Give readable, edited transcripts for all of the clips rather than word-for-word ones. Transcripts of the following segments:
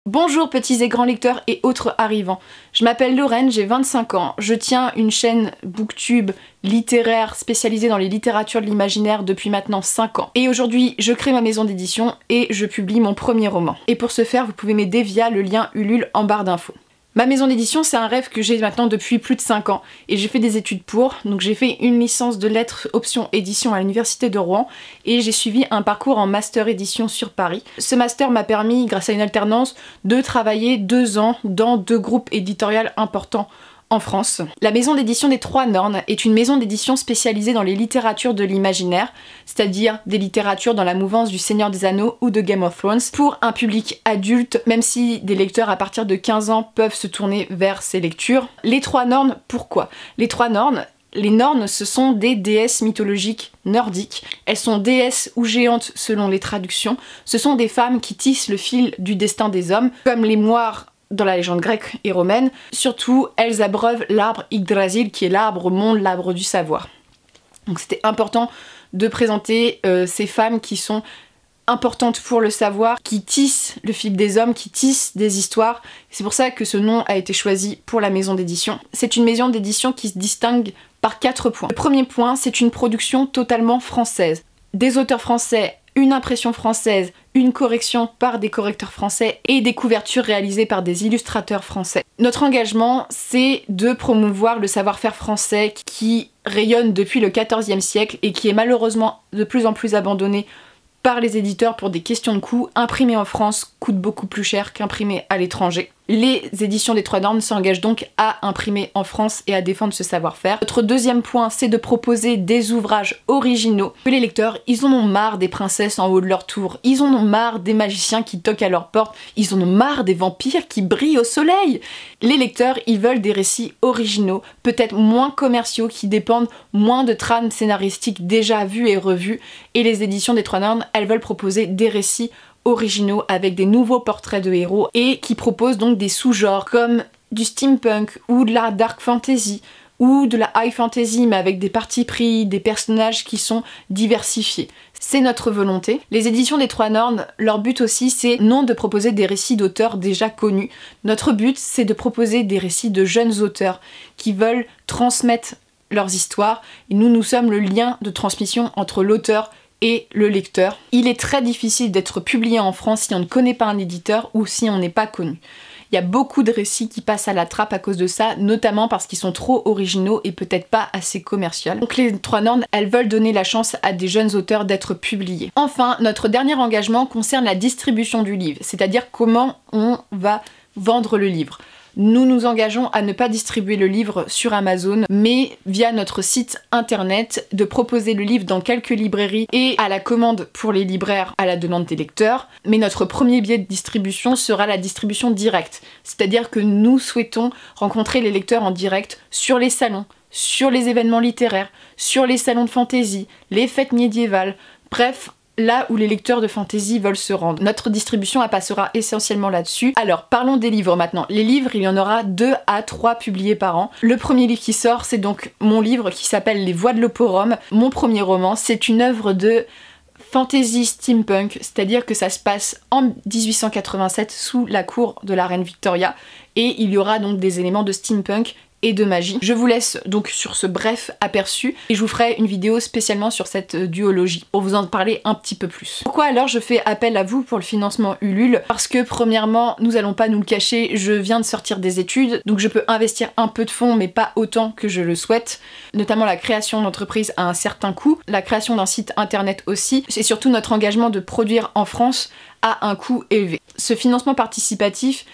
Bonjour petits et grands lecteurs et autres arrivants, je m'appelle Lorraine, j'ai 25 ans, je tiens une chaîne booktube littéraire spécialisée dans les littératures de l'imaginaire depuis maintenant 5 ans. Et aujourd'hui je crée ma maison d'édition et je publie mon premier roman. Et pour ce faire vous pouvez m'aider via le lien Ulule en barre d'infos. Ma maison d'édition, c'est un rêve que j'ai maintenant depuis plus de 5 ans et j'ai fait des études pour, donc j'ai fait une licence de lettres option édition à l'université de Rouen et j'ai suivi un parcours en master édition sur Paris. Ce master m'a permis, grâce à une alternance, de travailler 2 ans dans 2 groupes éditoriaux importants en France. La maison d'édition des Trois Nornes est une maison d'édition spécialisée dans les littératures de l'imaginaire, c'est-à-dire des littératures dans la mouvance du Seigneur des Anneaux ou de Game of Thrones, pour un public adulte, même si des lecteurs à partir de 15 ans peuvent se tourner vers ces lectures. Les Trois Nornes, pourquoi? Les Trois Nornes, les Nornes, ce sont des déesses mythologiques nordiques. Elles sont déesses ou géantes selon les traductions. Ce sont des femmes qui tissent le fil du destin des hommes, comme les moires dans la légende grecque et romaine. Surtout, elles abreuvent l'arbre Yggdrasil, qui est l'arbre monde, l'arbre du savoir. Donc c'était important de présenter ces femmes qui sont importantes pour le savoir, qui tissent le fil des hommes, qui tissent des histoires. C'est pour ça que ce nom a été choisi pour la maison d'édition. C'est une maison d'édition qui se distingue par 4 points. Le premier point, c'est une production totalement française. Des auteurs français, une impression française, une correction par des correcteurs français et des couvertures réalisées par des illustrateurs français. Notre engagement, c'est de promouvoir le savoir-faire français qui rayonne depuis le XIVe siècle et qui est malheureusement de plus en plus abandonné par les éditeurs pour des questions de coût. Imprimer en France coûte beaucoup plus cher qu'imprimer à l'étranger. Les éditions des Trois Nornes s'engagent donc à imprimer en France et à défendre ce savoir-faire. Notre deuxième point, c'est de proposer des ouvrages originaux. Les lecteurs, ils en ont marre des princesses en haut de leur tour, ils en ont marre des magiciens qui toquent à leur porte, ils en ont marre des vampires qui brillent au soleil. Les lecteurs, ils veulent des récits originaux, peut-être moins commerciaux, qui dépendent moins de trames scénaristiques déjà vues et revues. Et les éditions des Trois Nornes, elles veulent proposer des récits originaux avec des nouveaux portraits de héros et qui proposent donc des sous-genres comme du steampunk ou de la dark fantasy ou de la high fantasy mais avec des partis pris, des personnages qui sont diversifiés. C'est notre volonté. Les éditions des Trois Nornes, leur but aussi c'est non de proposer des récits d'auteurs déjà connus. Notre but c'est de proposer des récits de jeunes auteurs qui veulent transmettre leurs histoires et nous sommes le lien de transmission entre l'auteur et le lecteur. Il est très difficile d'être publié en France si on ne connaît pas un éditeur ou si on n'est pas connu. Il y a beaucoup de récits qui passent à la trappe à cause de ça, notamment parce qu'ils sont trop originaux et peut-être pas assez commerciaux. Donc les Trois Nornes, elles veulent donner la chance à des jeunes auteurs d'être publiés. Enfin, notre dernier engagement concerne la distribution du livre, c'est-à-dire comment on va vendre le livre. Nous nous engageons à ne pas distribuer le livre sur Amazon, mais via notre site internet, de proposer le livre dans quelques librairies et à la commande pour les libraires à la demande des lecteurs. Mais notre premier biais de distribution sera la distribution directe, c'est-à-dire que nous souhaitons rencontrer les lecteurs en direct sur les salons, sur les événements littéraires, sur les salons de fantasy, les fêtes médiévales, bref, là où les lecteurs de fantasy veulent se rendre. Notre distribution passera essentiellement là-dessus. Alors parlons des livres maintenant. Les livres, il y en aura 2 à 3 publiés par an. Le premier livre qui sort, c'est donc mon livre qui s'appelle Les Voix de l'Oporum. Mon premier roman, c'est une œuvre de fantasy steampunk, c'est-à-dire que ça se passe en 1887 sous la cour de la reine Victoria et il y aura donc des éléments de steampunk et de magie. Je vous laisse donc sur ce bref aperçu et je vous ferai une vidéo spécialement sur cette duologie pour vous en parler un petit peu plus. Pourquoi alors je fais appel à vous pour le financement Ulule? Parce que premièrement, nous allons pas nous le cacher, je viens de sortir des études, donc je peux investir un peu de fonds mais pas autant que je le souhaite. Notamment la création d'entreprise à un certain coût, la création d'un site internet aussi, et surtout notre engagement de produire en France à un coût élevé. Ce financement participatif,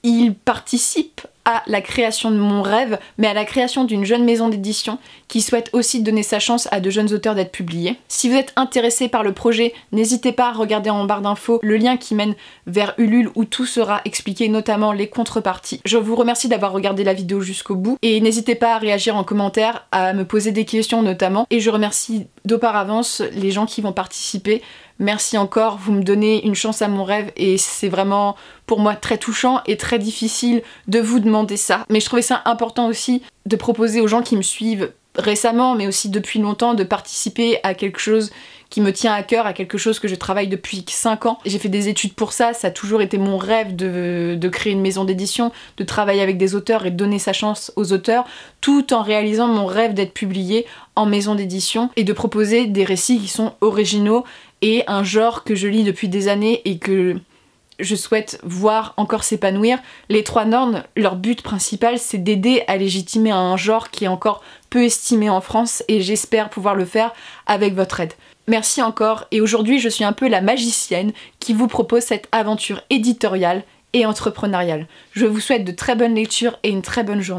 il participe à la création de mon rêve, mais à la création d'une jeune maison d'édition qui souhaite aussi donner sa chance à de jeunes auteurs d'être publiés. Si vous êtes intéressé par le projet, n'hésitez pas à regarder en barre d'infos le lien qui mène vers Ulule où tout sera expliqué, notamment les contreparties. Je vous remercie d'avoir regardé la vidéo jusqu'au bout et n'hésitez pas à réagir en commentaire, à me poser des questions notamment. Et je remercie d'auparavant les gens qui vont participer. Merci encore, vous me donnez une chance à mon rêve et c'est vraiment pour moi très touchant et très difficile de vous demander ça. Mais je trouvais ça important aussi de proposer aux gens qui me suivent récemment mais aussi depuis longtemps de participer à quelque chose qui me tient à cœur, à quelque chose que je travaille depuis 5 ans. J'ai fait des études pour ça, ça a toujours été mon rêve de créer une maison d'édition, de travailler avec des auteurs et de donner sa chance aux auteurs, tout en réalisant mon rêve d'être publié en maison d'édition et de proposer des récits qui sont originaux et un genre que je lis depuis des années et que je souhaite voir encore s'épanouir. Les Trois Nornes, leur but principal, c'est d'aider à légitimer un genre qui est encore peu estimé en France et j'espère pouvoir le faire avec votre aide. Merci encore et aujourd'hui je suis un peu la magicienne qui vous propose cette aventure éditoriale et entrepreneuriale. Je vous souhaite de très bonnes lectures et une très bonne journée.